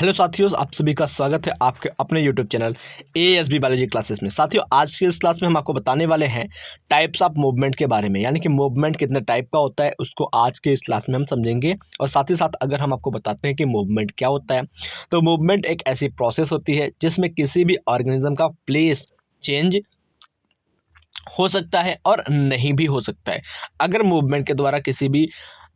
Hello साथियों, आप सभी का स्वागत है आपके अपने YouTube channel ASB biology classes में। साथियों, आज की इस क्लास में हम आपको बताने वाले हैं टाइप्स ऑफ मूवमेंट के बारे में, यानी कि मूवमेंट कितने टाइप का होता है उसको आज के इस क्लास में हम समझेंगे। और साथ ही साथ अगर हम आपको बताते हैं कि मूवमेंट क्या होता है, तो मूवमेंट एक ऐसी प्रोसेस होती है जिसमें किसी भी ऑर्गेनिज्म का प्लेस चेंज हो सकता है और नहीं भी हो सकता है। अगर मूवमेंट के द्वारा किसी भी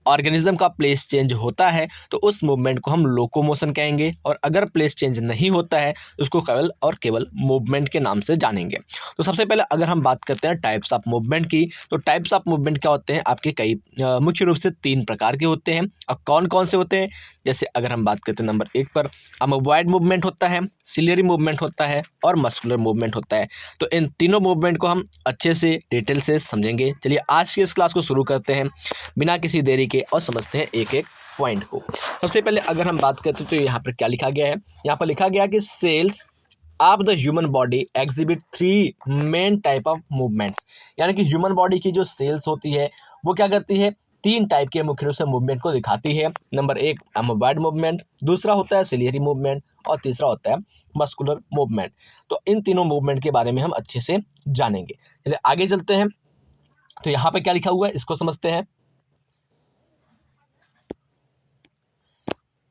ऑर्गेनिज्म का प्लेस चेंज होता है तो उस मूवमेंट को हम लोकोमोशन कहेंगे, और अगर प्लेस चेंज नहीं होता है तो उसको केवल और केवल मूवमेंट के नाम से जानेंगे। तो सबसे पहले अगर हम बात करते हैं टाइप्स ऑफ मूवमेंट की, तो टाइप्स ऑफ मूवमेंट क्या होते हैं आपके कई मुख्य रूप से 3 प्रकार के होते हैं। और कौन कौन से होते हैं, जैसे अगर हम बात करते हैं नंबर 1 पर अमोबॉइड मूवमेंट होता है, सिलियरी मूवमेंट होता है और मस्कुलर मूवमेंट होता है। तो इन तीनों मूवमेंट को हम अच्छे से डिटेल से समझेंगे। चलिए आज की इस क्लास को शुरू करते हैं बिना किसी देरी के और समझते हैं एक एक पॉइंट को। सबसे पहले अगर हम बात करते हैं तो यहाँ पर क्या लिखा गया है, यहाँ पर लिखा गया कि cells of the human body exhibit 3 main type of movement, यानी कि ह्यूमन बॉडी की जो सेल्स होती है वो क्या करती है, 3 टाइप के मुख्य रूप से मूवमेंट को दिखाती है। नंबर 1 अमोबॉइड मूवमेंट, दूसरा होता है सिलियरी मूवमेंट और तीसरा होता है मस्कुलर मूवमेंट। तो इन तीनों मूवमेंट के बारे में हम अच्छे से जानेंगे। चलिए आगे चलते हैं। तो यहाँ पर क्या लिखा हुआ है इसको समझते हैं।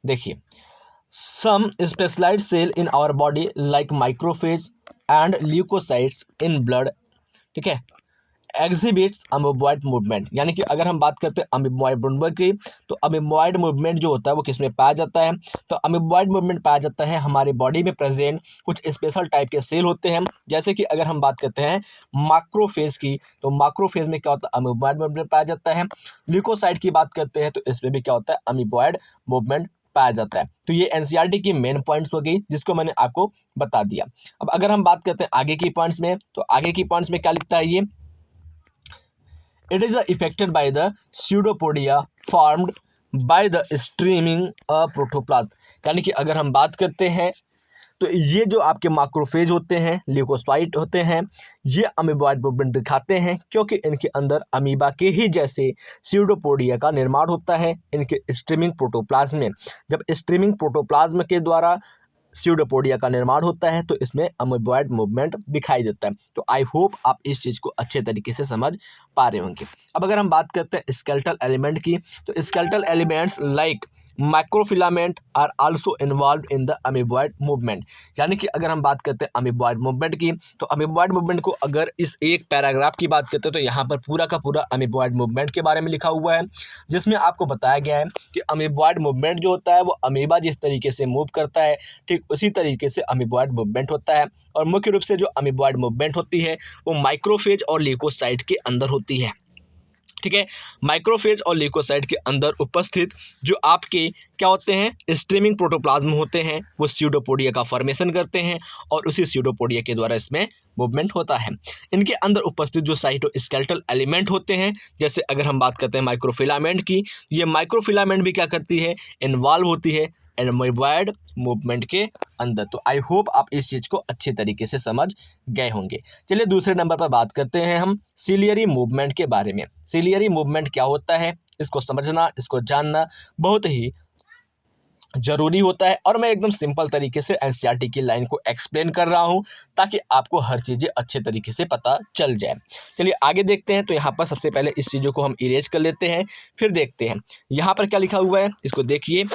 देखिए, some specialised cell in our body like macrophage and leucocytes in blood, ठीक है, एग्जिबिट्स अमीबॉइड मूवमेंट। यानी कि अगर हम बात करते हैं अमीबॉइड मूवमेंट की, तो अमीबॉइड मूवमेंट जो होता है वो किस में पाया जाता है, तो अमीबॉइड मूवमेंट पाया जाता है हमारे बॉडी में प्रेजेंट कुछ स्पेशल टाइप के सेल होते हैं। जैसे कि अगर हम बात करते हैं माक्रोफेज की, तो माक्रोफेज में क्या होता है, अमीबॉइड मूवमेंट पाया जाता है। ल्यूकोसाइट की बात करते हैं तो इसमें भी क्या होता है, अमीबॉइड मूवमेंट पाया जाता है। तो ये एनसीईआरटी की मेन पॉइंट्स हो गई जिसको मैंने आपको बता दिया। अब अगर हम बात करते हैं आगे की पॉइंट्स में, तो आगे की पॉइंट्स में क्या लिखता है ये, it is affected by the pseudopodia formed by the streaming protoplasm। यानी कि अगर हम बात करते हैं तो ये जो आपके माक्रोफेज होते हैं, ल्यूकोसाइट होते हैं, ये अमीबॉइड मूवमेंट दिखाते हैं क्योंकि इनके अंदर अमीबा के ही जैसे स्यूडोपोडिया का निर्माण होता है इनके स्ट्रीमिंग प्रोटोप्लाज्म में। जब स्ट्रीमिंग प्रोटोप्लाज्म के द्वारा स्यूडोपोडिया का निर्माण होता है तो इसमें अमीबॉइड मूवमेंट दिखाई देता है। तो आई होप आप इस चीज़ को अच्छे तरीके से समझ पा रहे होंगे। अब अगर हम बात करते हैं स्केलेटल एलिमेंट की, तो skeletal elements like microfilament are also involve in the amoeboid movement. यानी कि अगर हम बात करते हैं अमीबॉइड मूवमेंट की, तो अमीबॉइड मूवमेंट को अगर इस एक पैराग्राफ की बात करते हैं तो यहाँ पर पूरा का पूरा अमीबॉइड मूवमेंट के बारे में लिखा हुआ है, जिसमें आपको बताया गया है कि अमीबॉइड मूवमेंट जो होता है वो अमीबा जिस तरीके से मूव करता है ठीक उसी तरीके से अमीबॉइड मूवमेंट होता है। और मुख्य रूप से जो अमीबॉइड मूवमेंट होती है वो माइक्रोफेज और ल्यूकोसाइट के अंदर होती है, ठीक है। माइक्रोफेज और ल्यूकोसाइट के अंदर उपस्थित जो आपके क्या होते हैं, स्ट्रीमिंग प्रोटोप्लाज्म होते हैं, वो स्यूडोपोडिया का फॉर्मेशन करते हैं और उसी स्यूडोपोडिया के द्वारा इसमें मूवमेंट होता है। इनके अंदर उपस्थित जो साइटोस्केलेटल एलिमेंट होते हैं, जैसे अगर हम बात करते हैं माइक्रोफिलामेंट की, ये माइक्रोफिलामेंट भी क्या करती है, इन्वॉल्व होती है अमीबॉइड मूवमेंट के अंदर। तो आई होप आप इस चीज़ को अच्छे तरीके से समझ गए होंगे। चलिए दूसरे नंबर पर बात करते हैं हम सिलियरी मूवमेंट के बारे में। सिलियरी मूवमेंट क्या होता है, इसको समझना, इसको जानना बहुत ही जरूरी होता है, और मैं एकदम सिंपल तरीके से एनसीईआरटी की लाइन को एक्सप्लेन कर रहा हूं ताकि आपको हर चीज़ें अच्छे तरीके से पता चल जाए। चलिए आगे देखते हैं। तो यहाँ पर सबसे पहले इस चीज़ों को हम इरेज कर लेते हैं, फिर देखते हैं यहाँ पर क्या लिखा हुआ है, इसको देखिए।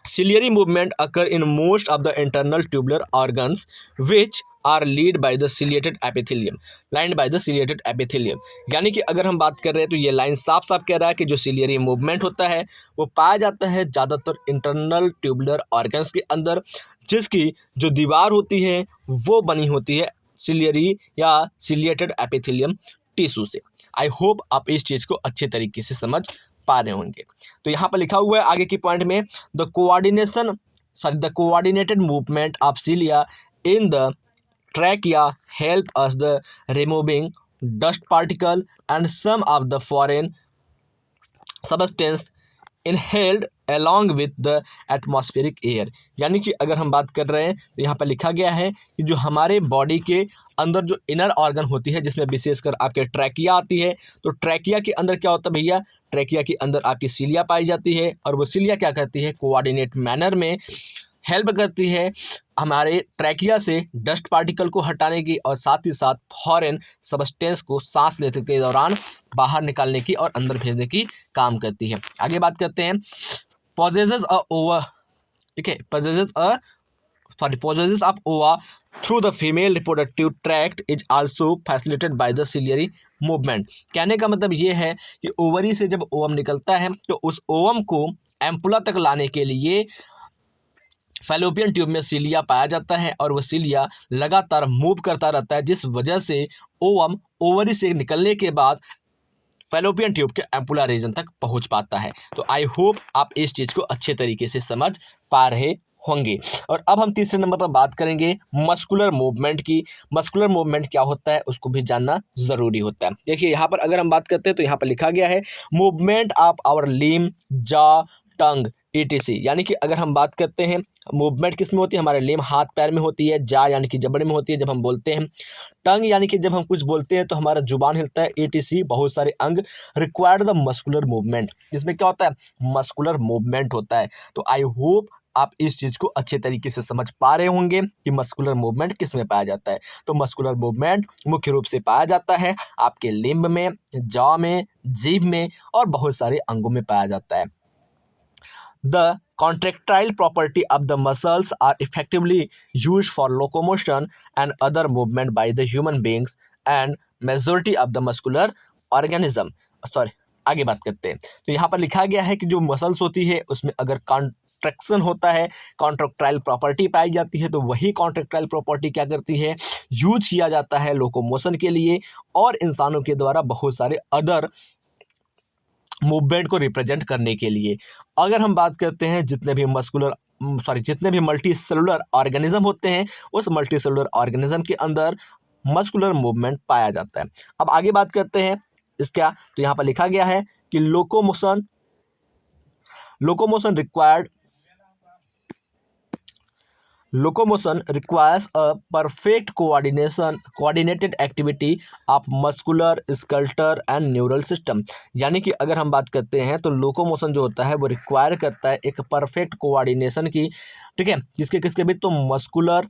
Ciliary movement occur in most of the internal tubular organs which are led by the ciliated epithelium, lined by the ciliated epithelium। यानी कि अगर हम बात कर रहे हैं तो ये लाइन साफ साफ कह रहा है कि जो सिलियरी मूवमेंट होता है वो पाया जाता है ज़्यादातर इंटरनल ट्यूबुलर ऑर्गन्स के अंदर, जिसकी जो दीवार होती है वो बनी होती है सिलियरी या सिलिएटेड एपिथेलियम टिश्यू से। आई होप आप इस चीज़ को अच्छे तरीके से समझ पा रहे होंगे। तो यहाँ पर लिखा हुआ है आगे की पॉइंट में, the coordinated movement of cilia in the trachea help us the removing dust particle and some of the foreign substance inhaled along with the atmospheric air। यानी कि अगर हम बात कर रहे हैं तो यहाँ पर लिखा गया है कि जो हमारे बॉडी के अंदर जो इनर ऑर्गन होती है, जिसमें विशेषकर आपके ट्रैकिया आती है, तो ट्रैकिया के अंदर क्या होता है भैया, ट्रैकिया के अंदर आपकी सिलिया पाई जाती है, और वो सिलिया क्या करती है, कोऑर्डिनेट मैनर में हेल्प करती है हमारे ट्रैकिया से डस्ट पार्टिकल को हटाने की और साथ ही साथ फॉरेन सब्सटेंस को सांस लेते के दौरान बाहर निकालने की और अंदर भेजने की काम करती है। आगे बात करते हैं पॉजेजेस अ ओवा, ठीक है, possesses of ova through the female reproductive tract is also facilitated by the ciliary movement। कहने का मतलब ये है कि ओवरी से जब ओवम निकलता है तो उस ओवम को एम्पुला तक लाने के लिए फैलोपियन ट्यूब में सीलिया पाया जाता है और वह सीलिया लगातार मूव करता रहता है, जिस वजह से ओवम ओवरी से निकलने के बाद फैलोपियन ट्यूब के एम्पुला रीजन तक पहुंच पाता है। तो आई होप आप इस चीज़ को अच्छे तरीके से समझ पा रहे होंगे। और अब हम तीसरे नंबर पर बात करेंगे मस्कुलर मूवमेंट की। मस्कुलर मूवमेंट क्या होता है उसको भी जानना ज़रूरी होता है। देखिए यहाँ पर अगर हम बात करते हैं तो यहाँ पर लिखा गया है movement of our limb, jaw, tongue ETC, यानी कि अगर हम बात करते हैं मूवमेंट किस में होती है, हमारे लिम हाथ पैर में होती है, जा यानी कि जबड़े में होती है जब हम बोलते हैं, टंग यानी कि जब हम कुछ बोलते हैं तो हमारा जुबान हिलता है, ETC बहुत सारे अंग रिक्वायर्ड द मस्कुलर मूवमेंट, इसमें क्या होता है मस्कुलर मूवमेंट होता है। तो आई होप आप इस चीज़ को अच्छे तरीके से समझ पा रहे होंगे कि मस्कुलर मूवमेंट किस में पाया जाता है। तो मस्कुलर मूवमेंट मुख्य रूप से पाया जाता है आपके लिम्ब में, जॉ में, जीभ में और बहुत सारे अंगों में पाया जाता है। The contractile property of the muscles are effectively used for locomotion and other movement by the human beings and majority of the muscular organism। Sorry आगे बात करते हैं। तो यहाँ पर लिखा गया है कि जो मसल्स होती है उसमें अगर कॉन्ट्रैक्शन होता है, कॉन्ट्रैक्टाइल प्रॉपर्टी पाई जाती है, तो वही कॉन्ट्रैक्टाइल प्रॉपर्टी क्या करती है यूज किया जाता है लोकोमोशन के लिए और इंसानों के द्वारा बहुत सारे अदर मूवमेंट को रिप्रेजेंट करने के लिए। अगर हम बात करते हैं जितने भी मल्टी सेलुलर ऑर्गेनिज्म होते हैं उस मल्टी सेलुलर ऑर्गेनिज्म के अंदर मस्कुलर मूवमेंट पाया जाता है। अब आगे बात करते हैं इसका, तो यहाँ पर लिखा गया है कि Locomotion requires a perfect coordinated activity of muscular, skeletal and neural system। यानी कि अगर हम बात करते हैं तो लोकोमोशन जो होता है वो रिक्वायर करता है एक परफेक्ट कोऑर्डिनेशन की, ठीक है, किसके बीच, तो मस्कुलर,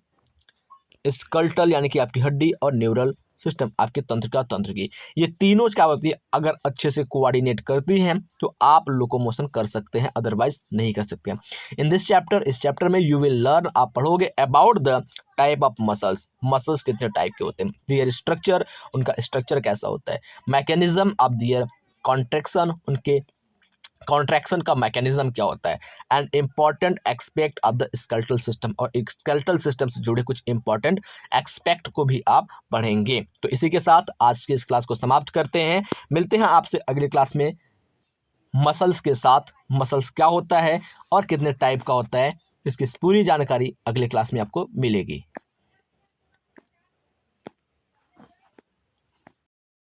स्केलेटल यानी कि आपकी हड्डी और न्यूरल सिस्टम आपके तंत्र की, ये तीनों क्या होती है अगर अच्छे से कोऑर्डिनेट करती हैं तो आप लोकोमोशन कर सकते हैं, अदरवाइज नहीं कर सकते हैं। इन दिस चैप्टर, इस चैप्टर में यू विल लर्न, आप पढ़ोगे about the type of muscles कितने टाइप के होते हैं, देयर स्ट्रक्चर, उनका स्ट्रक्चर कैसा होता है, मैकेनिज्म ऑफ देयर कॉन्ट्रैक्शन, उनके कॉन्ट्रैक्शन का मैकेनिज्म क्या होता है, and important expect of the skeletal system, और एक स्केलेटल सिस्टम से जुड़े कुछ इंपॉर्टेंट एक्सपेक्ट को भी आप पढ़ेंगे। तो इसी के साथ आज की इस क्लास को समाप्त करते हैं, मिलते हैं आपसे अगले क्लास में मसल्स के साथ। मसल्स क्या होता है और कितने टाइप का होता है इसकी पूरी जानकारी अगले क्लास में आपको मिलेगी।